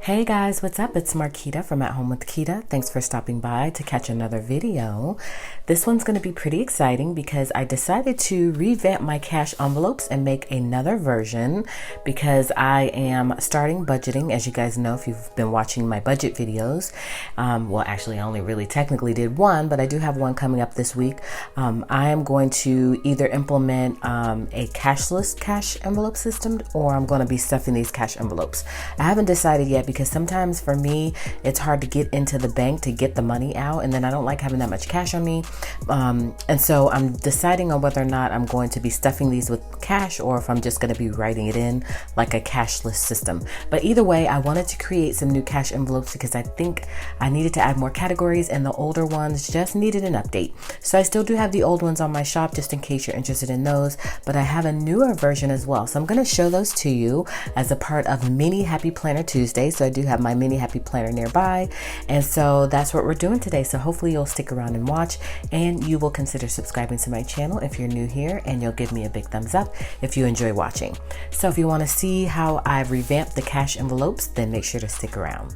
Hey guys, what's up? It's Marquita from At Home with Quita. Thanks for stopping by to catch another video. This one's going to be pretty exciting because I decided to revamp my cash envelopes and make another version because I am starting budgeting. As you guys know, if you've been watching my budget videos, well, actually I only really technically did one, but I do have one coming up this week. I am going to either implement a cashless cash envelope system, or I'm going to be stuffing these cash envelopes. I haven't decided yet because sometimes for me it's hard to get into the bank to get the money out, and then I don't like having that much cash on me, and so I'm deciding on whether or not I'm going to be stuffing these with cash or if I'm just going to be writing it in like a cashless system. But either way, I wanted to create some new cash envelopes because I think I needed to add more categories and the older ones just needed an update. So I still do have the old ones on my shop just in case you're interested in those, but I have a newer version as well. So I'm going to show those to you as a part of Mini Happy Planner Tuesday. So I do have my Mini Happy Planner nearby, and so that's what we're doing today. So hopefully you'll stick around and watch, and you will consider subscribing to my channel if you're new here, and you'll give me a big thumbs up if you enjoy watching. So if you want to see how I've revamped the cash envelopes, then make sure to stick around.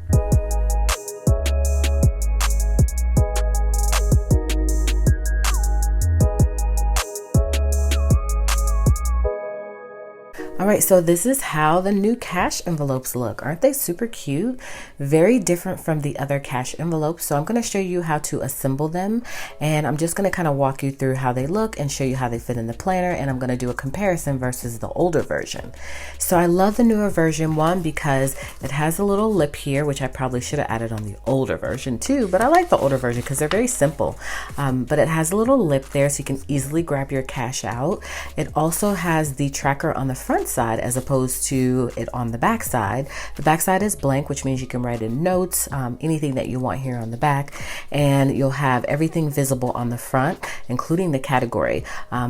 All right, so this is how the new cash envelopes look. Aren't they super cute? Very different from the other cash envelopes. So I'm going to show you how to assemble them, and I'm just going to kind of walk you through how they look and show you how they fit in the planner, and I'm going to do a comparison versus the older version. So I love the newer version, one, because it has a little lip here, which I probably should have added on the older version too, but I like the older version because they're very simple. But it has a little lip there so you can easily grab your cash out. It also has the tracker on the front side as opposed to it on the back side. The back side is blank, which means you can write in notes, anything that you want here on the back, and you'll have everything visible on the front, including the category.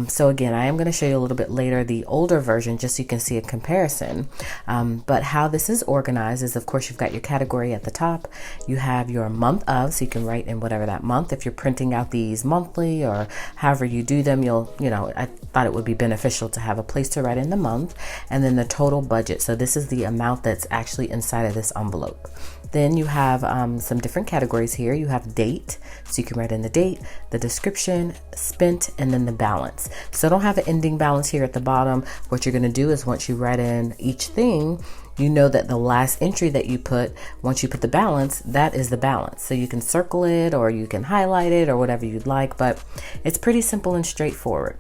So again, I am going to show you a little bit later the older version just so you can see a comparison. But how this is organized is, of course, you've got your category at the top. You have your month of, so you can write in whatever that month. If you're printing out these monthly or however you do them, I thought it would be beneficial to have a place to write in the month. And then the total budget. So this is the amount that's actually inside of this envelope. Then you have some different categories here. You have date, so you can write in the date, the description, spent, and then the balance. So don't have an ending balance here at the bottom. What you're going to do is once you write in each thing, you know that the last entry that you put, once you put the balance, that is the balance. So you can circle it or you can highlight it or whatever you'd like, but it's pretty simple and straightforward.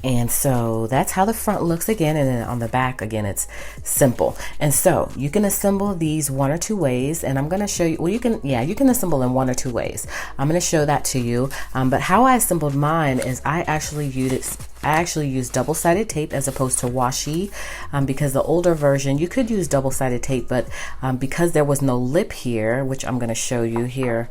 And so that's how the front looks again, and then on the back again it's simple. And so you can assemble these one or two ways, and I'm going to show you, well, you can assemble in one or two ways. I'm going to show that to you, but how I assembled mine is I actually used double-sided tape as opposed to washi, because the older version you could use double-sided tape, but because there was no lip here, which I'm going to show you here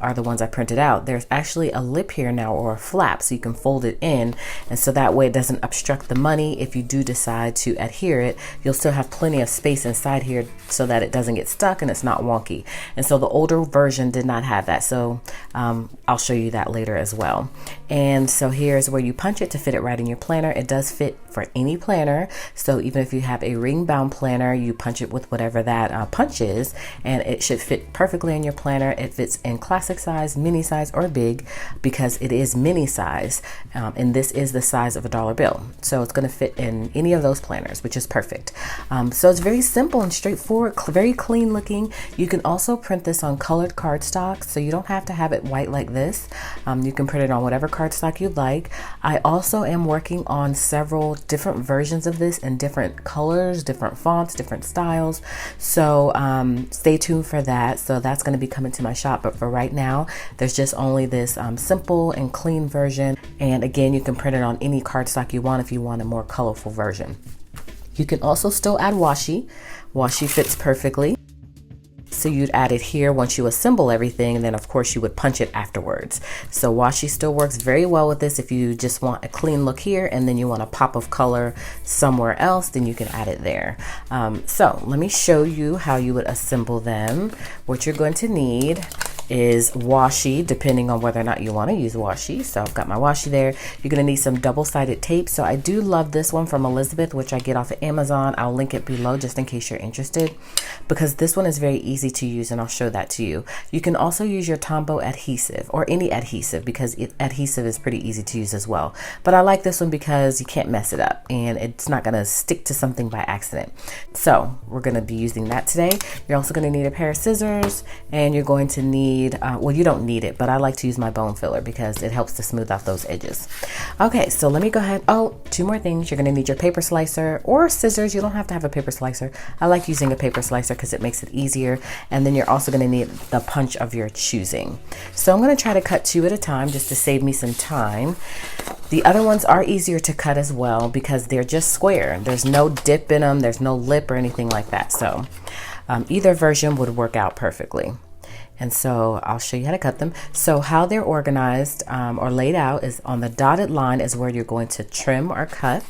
are the ones I printed out, there's actually a lip here now, or a flap, so you can fold it in, and so that way it doesn't obstruct the money. If you do decide to adhere it, you'll still have plenty of space inside here so that it doesn't get stuck and it's not wonky. And so the older version did not have that, so I'll show you that later as well. And so here's where you punch it to fit it right in your planner. It does fit for any planner, so even if you have a ring bound planner, you punch it with whatever that punch is, and it should fit perfectly in your planner. It fits in classic size, mini size, or big, because it is mini size, and this is the size of a dollar bill, so it's going to fit in any of those planners, which is perfect. So it's very simple and straightforward, very clean looking. You can also print this on colored cardstock, so you don't have to have it white like this. You can print it on whatever cardstock you'd like. I also am working on several different versions of this in different colors, different fonts, different styles, so stay tuned for that. So that's going to be coming to my shop, but for right now there's just only this simple and clean version, and again, you can print it on any cardstock you want if you want a more colorful version. You can also still add washi. Washi fits perfectly, so you'd add it here once you assemble everything, and then of course you would punch it afterwards. So washi still works very well with this. If you just want a clean look here and then you want a pop of color somewhere else, then you can add it there. So let me show you how you would assemble them. What you're going to need is washi, depending on whether or not you want to use washi. So I've got my washi there. You're going to need some double-sided tape. So I do love this one from Elizabeth, which I get off of Amazon. I'll link it below just in case you're interested, because this one is very easy to use, and I'll show that to you. You can also use your Tombow adhesive or any adhesive, because adhesive is pretty easy to use as well. But I like this one because you can't mess it up and it's not going to stick to something by accident. So we're going to be using that today. You're also going to need a pair of scissors, and you're going to need well, you don't need it, but I like to use my bone filler because it helps to smooth out those edges. Okay, so let me go ahead. Oh, two more things. You're going to need your paper slicer or scissors. You don't have to have a paper slicer. I like using a paper slicer because it makes it easier. And then you're also going to need the punch of your choosing. So I'm going to try to cut two at a time just to save me some time. The other ones are easier to cut as well because they're just square. There's no dip in them. There's no lip or anything like that. So either version would work out perfectly. And so I'll show you how to cut them. So how they're organized or laid out is on the dotted line is where you're going to trim or cut.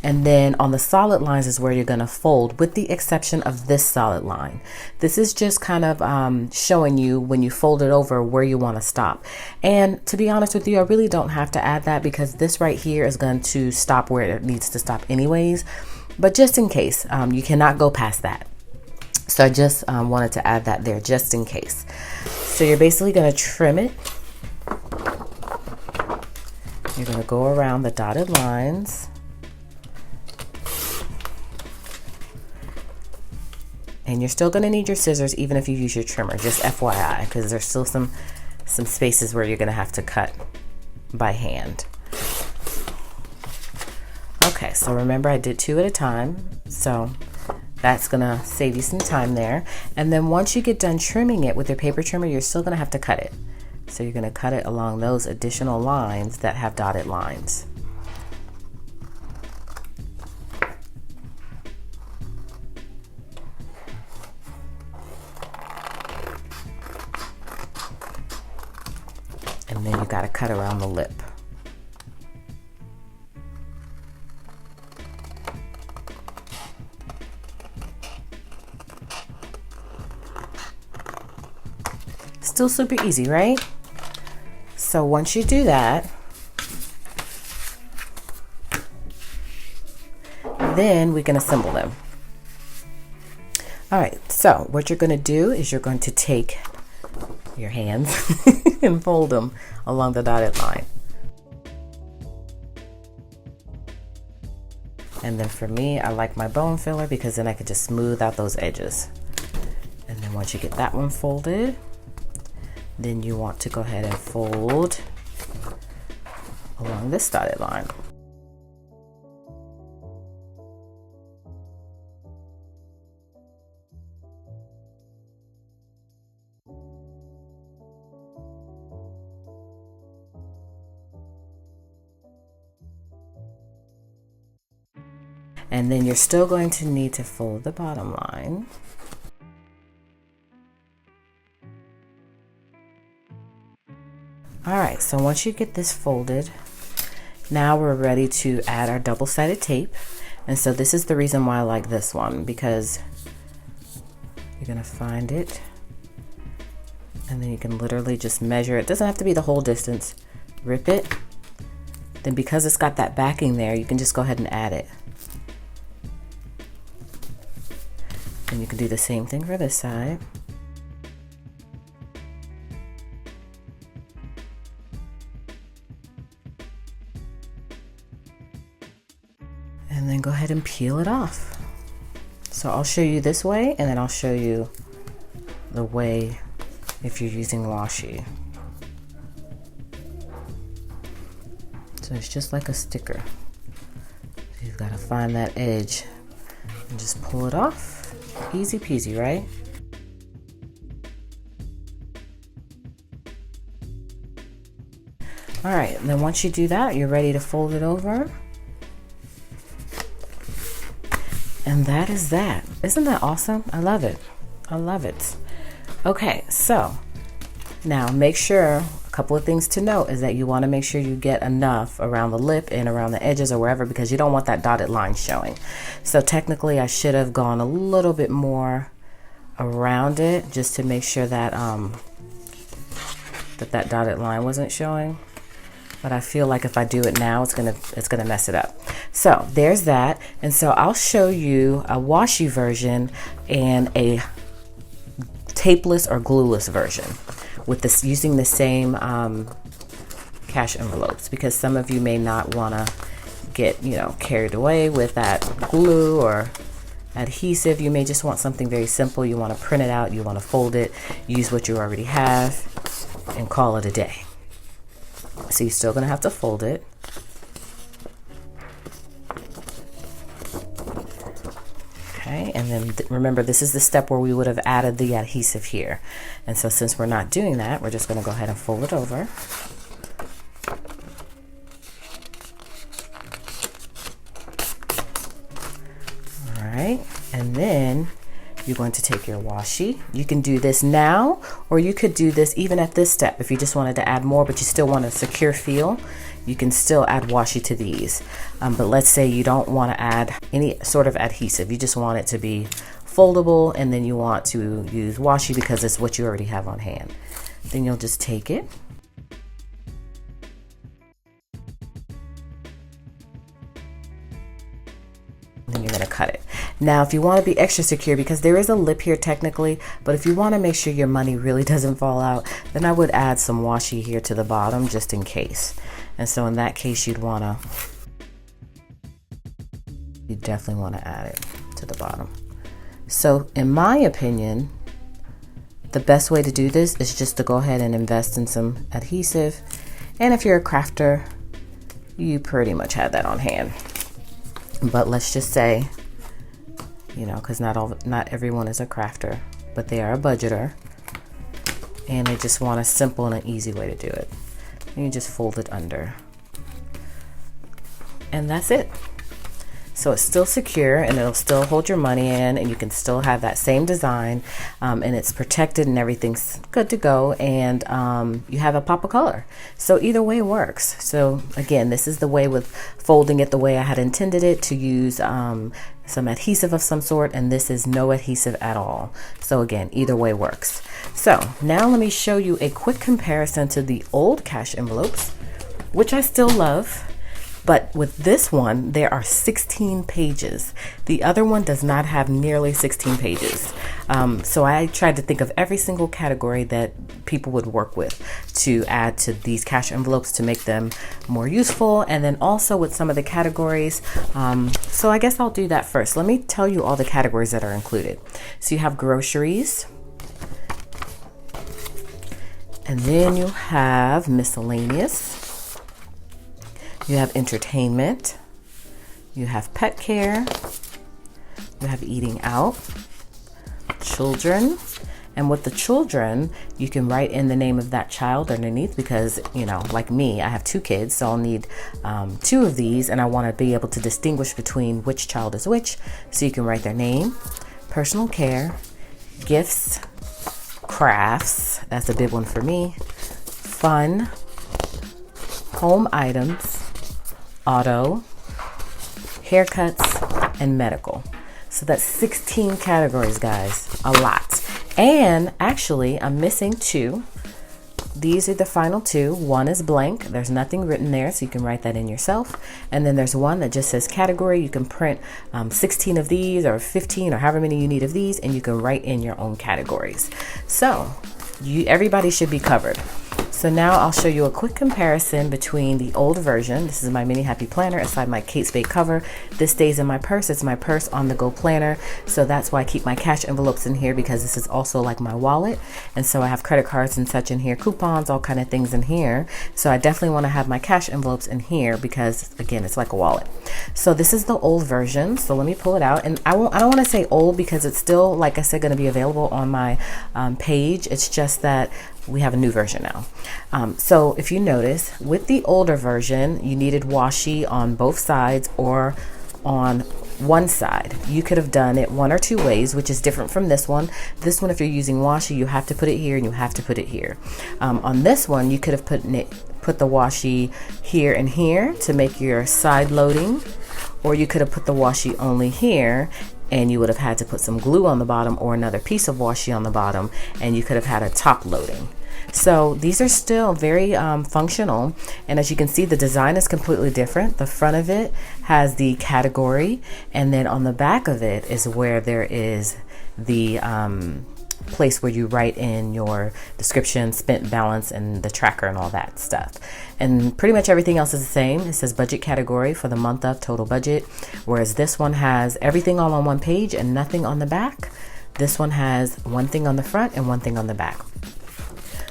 And then on the solid lines is where you're going to fold, with the exception of this solid line. This is just kind of showing you when you fold it over where you want to stop. And to be honest with you, I really don't have to add that because this right here is going to stop where it needs to stop anyways. But just in case, you cannot go past that. So I just wanted to add that there just in case. So you're basically going to trim it. You're going to go around the dotted lines. And you're still going to need your scissors even if you use your trimmer, just FYI, because there's still some spaces where you're going to have to cut by hand. Okay, so remember I did two at a time. So that's gonna save you some time there. And then once you get done trimming it with your paper trimmer, you're still gonna have to cut it. So you're gonna cut it along those additional lines that have dotted lines. And then you gotta cut around the lip. Still super easy, right? So once you do that, then we can assemble them. All right, so what you're going to do is you're going to take your hands and fold them along the dotted line. And then for me, I like my bone filler because then I can just smooth out those edges. And then once you get that one folded, then you want to go ahead and fold along this dotted line. And then you're still going to need to fold the bottom line. All right, so once you get this folded, now we're ready to add our double-sided tape. And so this is the reason why I like this one, because you're gonna find it and then you can literally just measure. It doesn't have to be the whole distance. Rip it. Then because it's got that backing there, you can just go ahead and add it. And you can do the same thing for this side. And then go ahead and peel it off. So I'll show you this way, and then I'll show you the way if you're using washi. So it's just like a sticker. So you've got to find that edge and just pull it off. Easy peasy, right? All right, and then once you do that, you're ready to fold it over. And that is that. Isn't that awesome? I love it. I love it. Okay, so now make sure, a couple of things to note is that you want to make sure you get enough around the lip and around the edges or wherever, because you don't want that dotted line showing. So technically I should have gone a little bit more around it just to make sure that that dotted line wasn't showing, but I feel like if I do it now, it's gonna mess it up. So there's that. And so I'll show you a washi version and a tapeless or glueless version with this, using the same cash envelopes, because some of you may not want to get, you know, carried away with that glue or adhesive. You may just want something very simple. You want to print it out, you want to fold it, use what you already have, and call it a day. So you're still going to have to fold it. Okay, and then remember, this is the step where we would have added the adhesive here. And so since we're not doing that, we're just going to go ahead and fold it over. All right, and then you're going to take your washi. You can do this now, or you could do this even at this step. If you just wanted to add more, but you still want a secure feel, you can still add washi to these. But let's say you don't want to add any sort of adhesive. You just want it to be foldable, and then you want to use washi because it's what you already have on hand. Then you'll just take it. Then you're going to cut it. Now, if you want to be extra secure, because there is a lip here technically, but if you want to make sure your money really doesn't fall out, then I would add some washi here to the bottom just in case. And so in that case, you definitely want to add it to the bottom. So in my opinion, the best way to do this is just to go ahead and invest in some adhesive. And if you're a crafter, you pretty much have that on hand. But let's just say, you know, because not everyone is a crafter, but they are a budgeter, and they just want a simple and an easy way to do it. And you just fold it under, and that's it. So it's still secure, and it'll still hold your money in, and you can still have that same design, and it's protected and everything's good to go, and you have a pop of color. So either way works. So again, this is the way with folding it the way I had intended it, to use some adhesive of some sort, and this is no adhesive at all. So again, either way works. So now let me show you a quick comparison to the old cash envelopes, which I still love. But with this one, there are 16 pages. The other one does not have nearly 16 pages. So I tried to think of every single category that people would work with to add to these cash envelopes to make them more useful. And then also with some of the categories. So I guess I'll do that first. Let me tell you all the categories that are included. So you have groceries. And then you have miscellaneous. You have entertainment, you have pet care, you have eating out, children, and with the children, you can write in the name of that child underneath, because, you know, like me, I have 2 kids, so I'll need 2 of these, and I want to be able to distinguish between which child is which, so you can write their name, personal care, gifts, crafts, that's a big one for me, fun, home items, auto, haircuts, and medical. So that's 16 categories, guys, a lot. And actually, I'm missing 2. These are the final 2. One is blank. There's nothing written there, so you can write that in yourself. And then there's one that just says category. You can print 16 of these, or 15, or however many you need of these, and you can write in your own categories. So everybody should be covered. So now I'll show you a quick comparison between the old version. This is my mini happy planner inside my Kate Spade cover. This stays in my purse. It's my purse on the go planner. So that's why I keep my cash envelopes in here, because this is also like my wallet. And so I have credit cards and such in here, coupons, all kind of things in here. So I definitely want to have my cash envelopes in here because, again, it's like a wallet. So this is the old version. So let me pull it out. And I don't want to say old because it's still, like I said, going to be available on my page. It's just that we have a new version now. So if you notice, with the older version, you needed washi on both sides or on one side. You could have done it 1 or 2 ways, which is different from this one. This one, if you're using washi, you have to put it here and you have to put it here. On this one, you could have put the washi here and here to make your side loading, or you could have put the washi only here, and you would have had to put some glue on the bottom or another piece of washi on the bottom, and you could have had a top loading. So these are still very functional, and as you can see, the design is completely different. The front of it has the category, and then on the back of it is where there is the place where you write in your description, spent balance, and the tracker and all that stuff. And pretty much everything else is the same. It says budget category for the month of total budget, whereas this one has everything all on one page and nothing on the back. This one has one thing on the front and one thing on the back.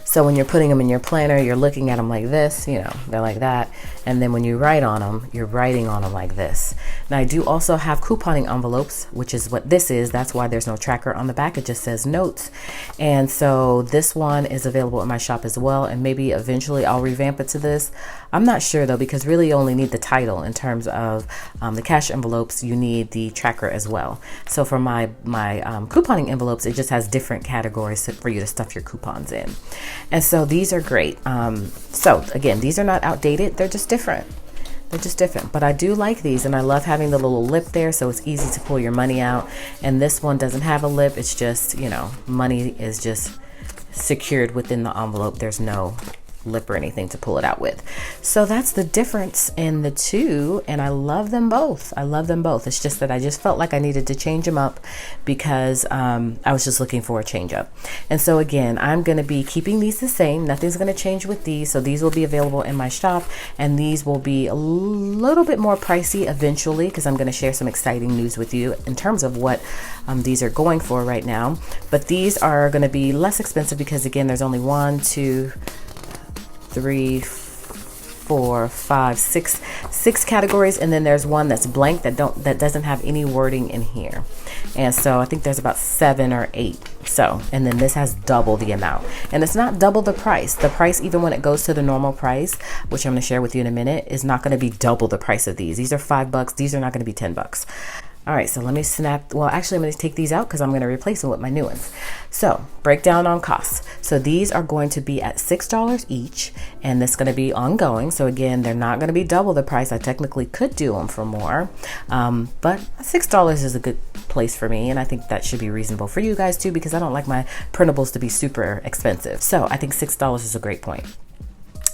So when you're putting them in your planner, you're looking at them like this, you know, they're like that. And then when you write on them, you're writing on them like this. Now I do also have couponing envelopes, which is what this is. That's why there's no tracker on the back. It just says notes. And so this one is available in my shop as well. And maybe eventually I'll revamp it to this. I'm not sure though, because really you only need the title. In terms of the cash envelopes, you need the tracker as well. So for my couponing envelopes, it just has different categories for you to stuff your coupons in. And so these are great. So again, these are not outdated. They're just different. They're just different. But I do like these, and I love having the little lip there, so it's easy to pull your money out. And this one doesn't have a lip. It's just, you know, money is just secured within the envelope. There's no lip or anything to pull it out with. So that's the difference in the two, and I love them both. I love them both. It's just that I just felt like I needed to change them up because I was just looking for a change up. And so again, I'm going to be keeping these the same. Nothing's going to change with these. So these will be available in my shop, and these will be a little bit more pricey eventually, because I'm going to share some exciting news with you in terms of what these are going for right now. But these are going to be less expensive because again, there's only 1, 2, 3, 4, 5, 6 categories, and then there's one that's blank that doesn't have any wording in here. And so I think there's about 7 or 8. So, and then this has double the amount, and it's not double the price. The price, even when it goes to the normal price, which I'm going to share with you in a minute, is not going to be double the price of these. These are $5. These are not going to be $10. All right, so let me snap. Well, actually, I'm going to take these out because I'm going to replace them with my new ones. So, breakdown on costs. So these are going to be at $6 each, and this is going to be ongoing. So again, they're not going to be double the price. I technically could do them for more, but $6 is a good place for me, and I think that should be reasonable for you guys too, because I don't like my printables to be super expensive. So I think $6 is a great point.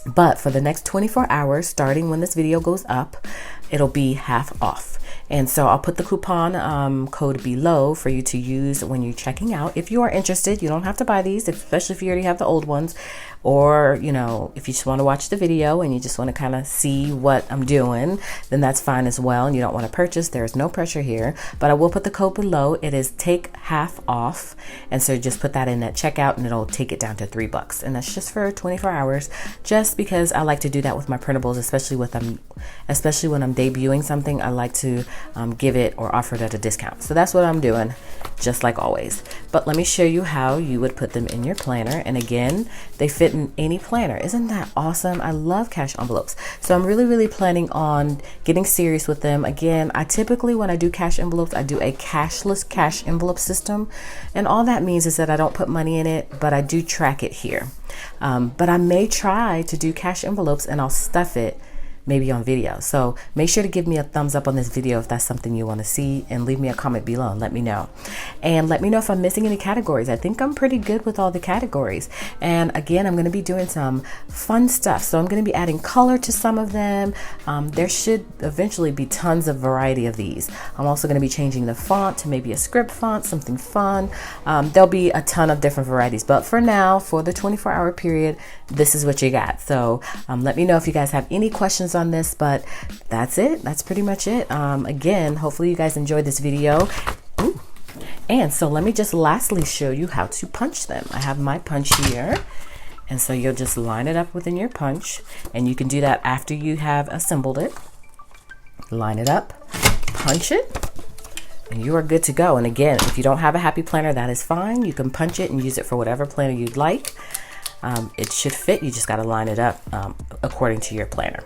But for the next 24 hours, starting when this video goes up, it'll be half off. And so I'll put the coupon code below for you to use when you're checking out. If you are interested, you don't have to buy these, especially if you already have the old ones. Or, you know, if you just want to watch the video and you just want to kind of see what I'm doing, then that's fine as well. And you don't want to purchase, there's no pressure here. But I will put the code below. It is take half off. And so just put that in at checkout and it'll take it down to $3. And that's just for 24 hours, just because I like to do that with my printables, especially when I'm debuting something. I like to give it or offer it at a discount. So that's what I'm doing, just like always. But let me show you how you would put them in your planner. And again, they fit in any planner. Isn't that awesome? I love cash envelopes. So I'm really planning on getting serious with them. Again, I typically, when I do cash envelopes, I do a cashless cash envelope system. And all that means is that I don't put money in it, but I do track it here. But I may try to do cash envelopes and I'll stuff it maybe on video. So make sure to give me a thumbs up on this video if that's something you want to see, and leave me a comment below and let me know. And let me know if I'm missing any categories. I think I'm pretty good with all the categories. And again, I'm going to be doing some fun stuff. So I'm going to be adding color to some of them. There should eventually be tons of variety of these. I'm also going to be changing the font to maybe a script font, something fun. There'll be a ton of different varieties, but for now, for the 24-hour period, this is what you got. So let me know if you guys have any questions on this, but that's it. That's pretty much it. Again, hopefully you guys enjoyed this video. Ooh. And so let me just lastly show you how to punch them. I have my punch here. And so you'll just line it up within your punch, and you can do that after you have assembled it. Line it up, punch it, and you are good to go. And again, if you don't have a happy planner, that is fine. You can punch it and use it for whatever planner you'd like. It should fit. You just got to line it up according to your planner.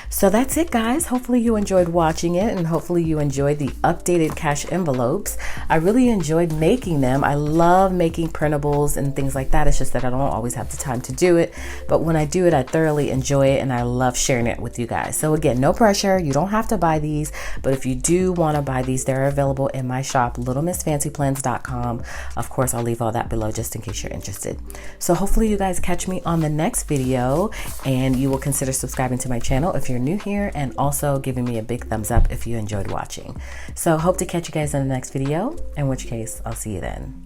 So that's it, guys. Hopefully you enjoyed watching it, and hopefully you enjoyed the updated cash envelopes. I really enjoyed making them. I love making printables and things like that. It's just that I don't always have the time to do it, but when I do it, I thoroughly enjoy it, and I love sharing it with you guys. So again, no pressure. You don't have to buy these, but if you do want to buy these, they're available in my shop, littlemissfancyplans.com. Of course, I'll leave all that below just in case you're interested. So hopefully you guys catch me on the next video, and you will consider subscribing to my channel if you're new here, and also giving me a big thumbs up if you enjoyed watching. So hope to catch you guys in the next video, in which case I'll see you then.